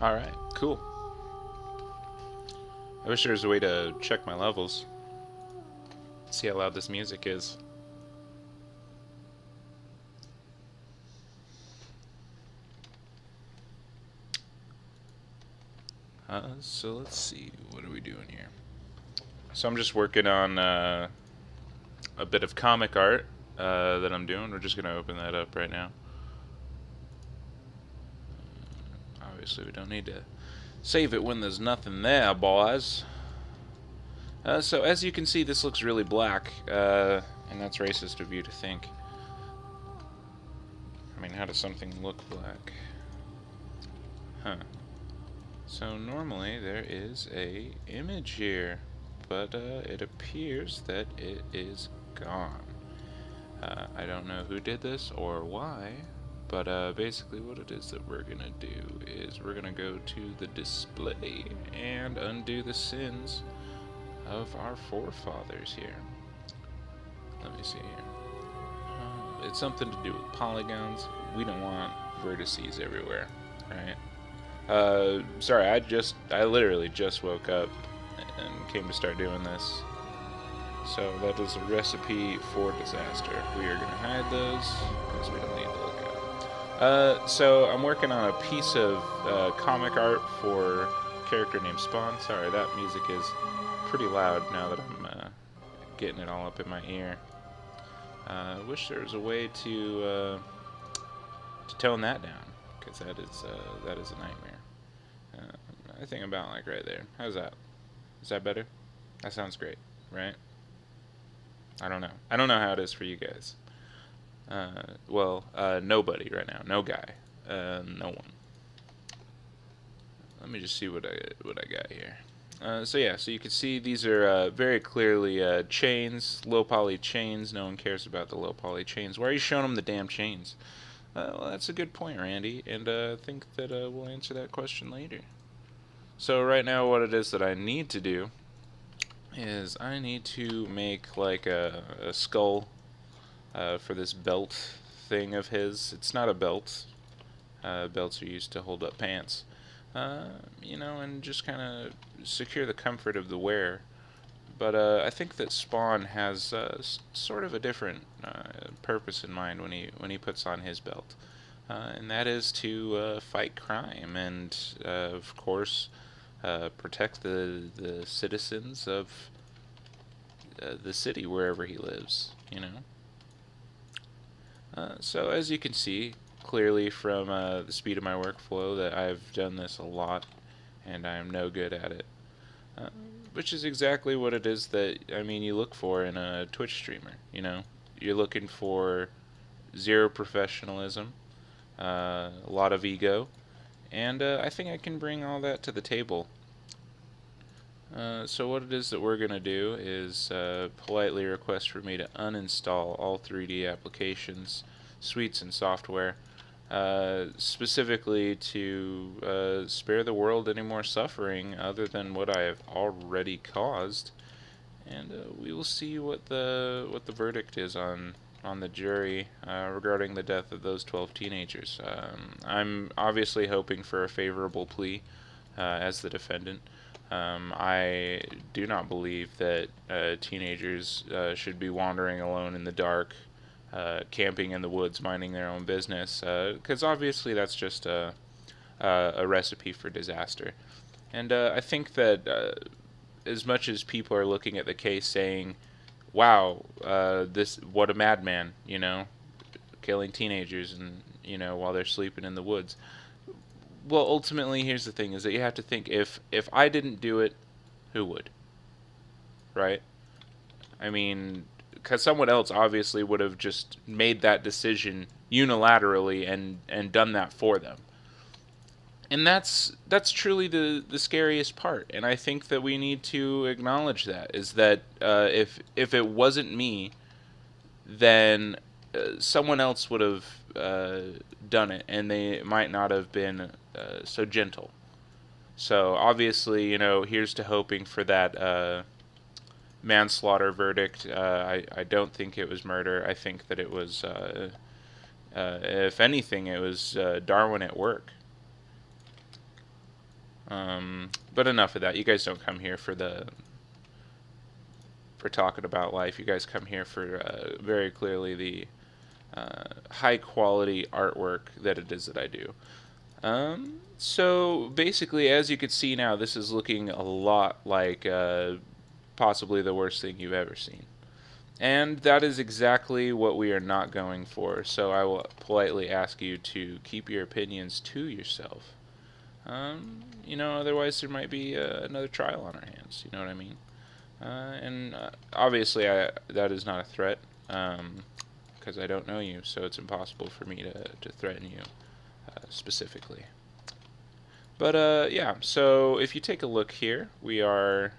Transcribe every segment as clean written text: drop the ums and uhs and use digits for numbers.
Alright, cool. I wish there was a way to check my levels. See how loud this music is. So let's see, what are we doing here? So I'm just working on a bit of comic art that I'm doing. We're just going to open that up right now. Obviously we don't need to save it when there's nothing there, boys. So as you can see, this looks really black, and that's racist of you to think. I mean, how does something look black? Huh. So normally there is a image here, but it appears that it is gone. I don't know who did this or why, but basically what it is that we're gonna do is we're gonna go to the display and undo the sins of our forefathers here. Let me see here. It's something to do with polygons. We don't want vertices everywhere, right? Sorry, I literally just woke up and came to start doing this. So that is a recipe for disaster. We are going to hide those because we don't need to look at them. So I'm working on a piece of comic art for a character named Spawn. Sorry, that music is pretty loud now that I'm getting it all up in my ear. I wish there was a way to tone that down, because that is a nightmare. I think about like right there. How's that? Is that better? That sounds great, right? I don't know. I don't know how it is for you guys. Nobody right now. No guy. No one. Let me just see what I got here. So you can see these are very clearly chains, low poly chains. No one cares about the low poly chains. Why are you showing them the damn chains? Well, that's a good point, Randy, and I think that we'll answer that question later. So right now what it is that I need to do is I need to make like a skull for this belt thing of his. It's not a belt. Belts are used to hold up pants. And just kind of secure the comfort of the wearer. But I think that Spawn has sort of a different purpose in mind when he puts on his belt, and that is to fight crime and, of course, protect the citizens of the city wherever he lives. So as you can see clearly from the speed of my workflow that I've done this a lot, and I am no good at it. Which is exactly what it is that, you look for in a Twitch streamer, You're looking for zero professionalism, a lot of ego, and I think I can bring all that to the table. So what it is that we're going to do is politely request for me to uninstall all 3D applications, suites, and software, specifically to spare the world any more suffering other than what I have already caused, and we will see what the verdict is on the jury regarding the death of those 12 teenagers. I'm obviously hoping for a favorable plea as the defendant. I do not believe that teenagers should be wandering alone in the dark, camping in the woods, minding their own business, because obviously that's just a recipe for disaster. And I think that as much as people are looking at the case saying, wow, what a madman, killing teenagers and, while they're sleeping in the woods. Well, ultimately, here's the thing, is that you have to think, if I didn't do it, who would? Right? Because someone else obviously would have just made that decision unilaterally and done that for them. And that's truly the scariest part. And I think that we need to acknowledge that, is that if it wasn't me, then someone else would have done it, and they might not have been so gentle. So obviously, here's to hoping for that manslaughter verdict. I don't think it was murder. I think that it was, if anything, it was Darwin at work. But enough of that. You guys don't come here for talking about life. You guys come here for very clearly the high quality artwork that it is that I do. So basically, as you can see now, this is looking a lot like possibly the worst thing you've ever seen. And that is exactly what we are not going for, so I will politely ask you to keep your opinions to yourself. Otherwise there might be another trial on our hands, you know what I mean? And obviously that is not a threat, because I don't know you, so it's impossible for me to threaten you specifically. But yeah, so if you take a look here, we are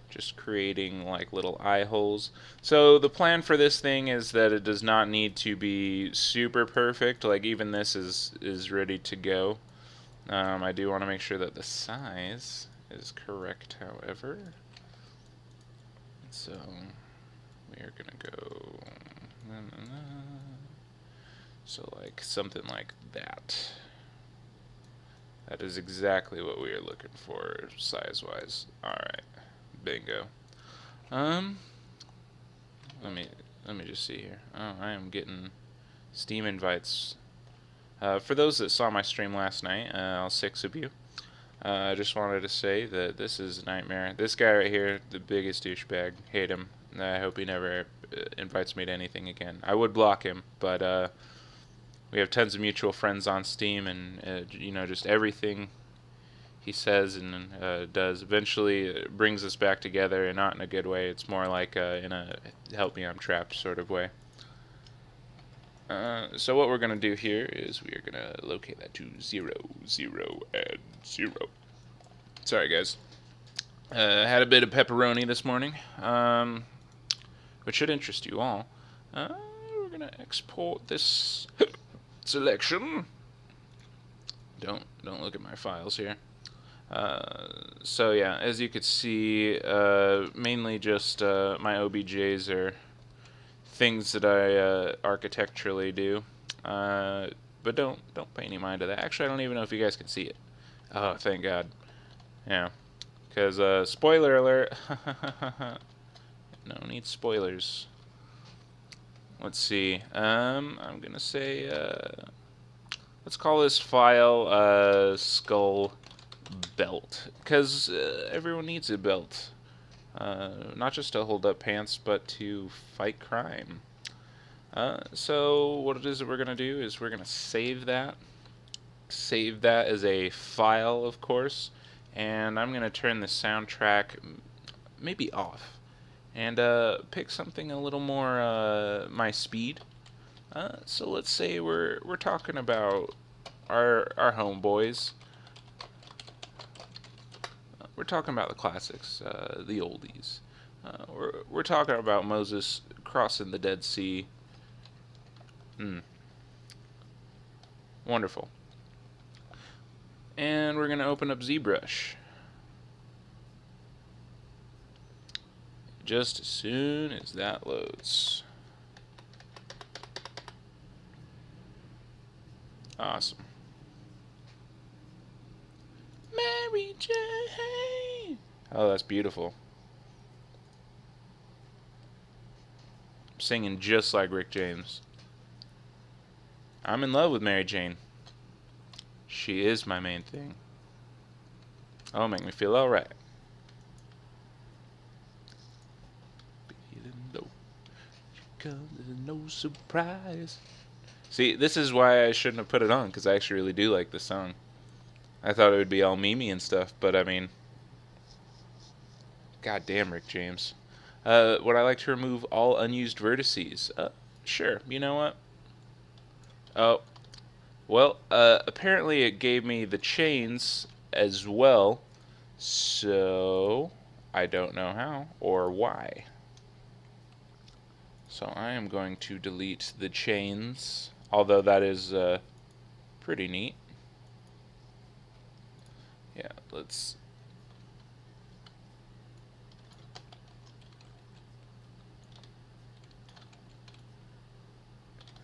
just creating like little eye holes. So the plan for this thing is that it does not need to be super perfect. Like even this is ready to go. I do want to make sure that the size is correct, however. So we are gonna go so like something like that. That is exactly what we are looking for size-wise. Alright. Bingo. Let me just see here. Oh, I am getting Steam invites. For those that saw my stream last night, all 6 of you, I just wanted to say that this is a nightmare. This guy right here, the biggest douchebag. Hate him. I hope he never invites me to anything again. I would block him, but we have tons of mutual friends on Steam, and just everything he says and does eventually brings us back together, and not in a good way. It's more like in a help me I'm trapped sort of way. So what we're going to do here is we are going to locate that to 0, 0, and 0. Sorry guys. Had a bit of pepperoni this morning, which should interest you all. We're going to export this selection. Don't look at my files here. So yeah, as you could see, mainly just my OBJs are things that I architecturally do, but don't pay any mind to that. Actually, I don't even know if you guys can see it. Oh, thank God. Yeah, because spoiler alert. No need spoilers. Let's see. I'm gonna say let's call this file skull belt, because everyone needs a belt, not just to hold up pants, but to fight crime. So what it is that we're going to do is we're going to save that as a file, of course, and I'm going to turn the soundtrack maybe off, and pick something a little more my speed. So let's say we're talking about our homeboys. We're talking about the classics, the oldies. We're talking about Moses crossing the Dead Sea. Wonderful. And we're going to open up Zbrush. Just as soon as that loads. Awesome. Mary Jane. Oh, that's beautiful. I'm singing just like Rick James. I'm in love with Mary Jane. She is my main thing. Oh, make me feel alright. Feeling low. She comes as no surprise. See, this is why I shouldn't have put it on, because I actually really do like this song. I thought it would be all memey and stuff, but I mean, goddamn Rick James. Would I like to remove all unused vertices? Sure. You know what? Oh, well, apparently it gave me the chains as well, so I don't know how or why. So I am going to delete the chains, although that is pretty neat. Yeah, let's...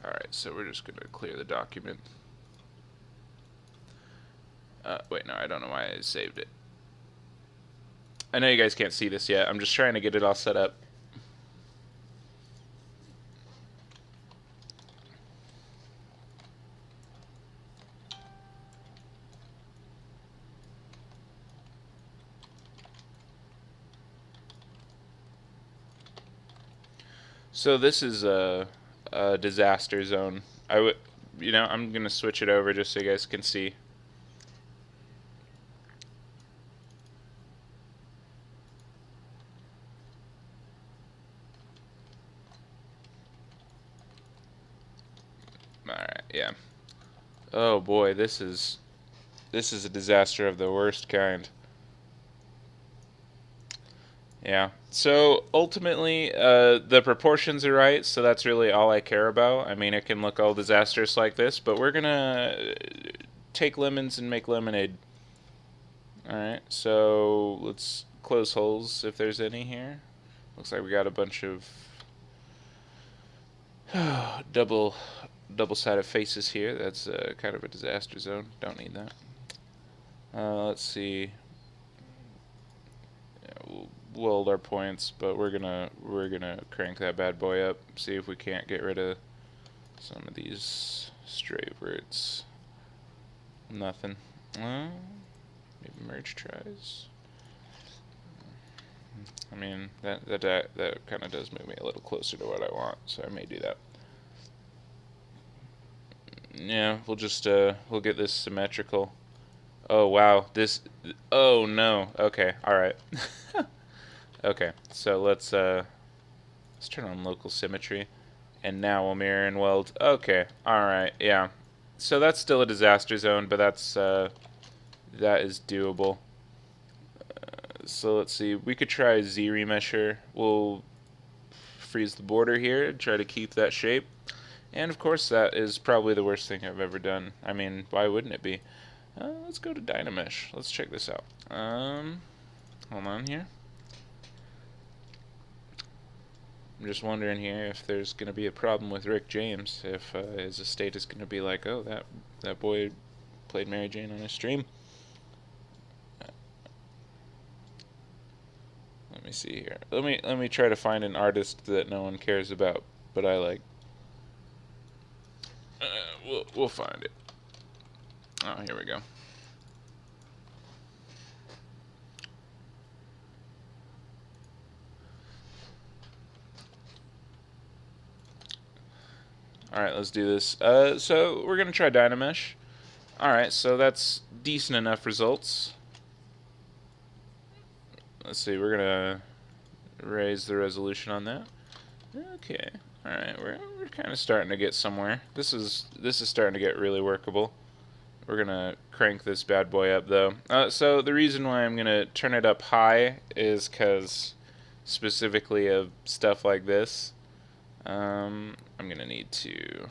Alright, so we're just going to clear the document. Wait, no, I don't know why I saved it. I know you guys can't see this yet. I'm just trying to get it all set up. So this is a disaster zone. I'm gonna switch it over just so you guys can see. Alright, yeah. Oh boy, this is a disaster of the worst kind. Yeah. So ultimately, the proportions are right, so that's really all I care about. I mean, it can look all disastrous like this, but we're gonna take lemons and make lemonade. Alright, so let's close holes if there's any here. Looks like we got a bunch of double-sided faces here. That's kind of a disaster zone. Don't need that. Let's see. Yeah, we'll weld our points, but we're gonna crank that bad boy up. See if we can't get rid of some of these stray verts. Nothing. Maybe merge tries. I mean, that kind of does move me a little closer to what I want, so I may do that. Yeah, we'll just we'll get this symmetrical. Oh wow, oh no. Okay, all right. Okay, so let's turn on local symmetry, and now we'll mirror and weld. Okay, all right, yeah. So that's still a disaster zone, but that is doable. So let's see, we could try Z remesher. We'll freeze the border here and try to keep that shape. And of course that is probably the worst thing I've ever done. I mean, why wouldn't it be? Let's go to Dynamesh. Let's check this out. Hold on here. I'm just wondering here if there's going to be a problem with Rick James, if his estate is going to be like, oh, that boy played Mary Jane on his stream. Let me see here. Let me try to find an artist that no one cares about, but I like. We'll find it. Oh, here we go. Alright, let's do this. So we're going to try Dynamesh. Alright, so that's decent enough results. Let's see, we're going to raise the resolution on that. Okay. Alright, we're kind of starting to get somewhere. This is starting to get really workable. We're going to crank this bad boy up, though. So the reason why I'm going to turn it up high is because specifically of stuff like this. I'm going to need to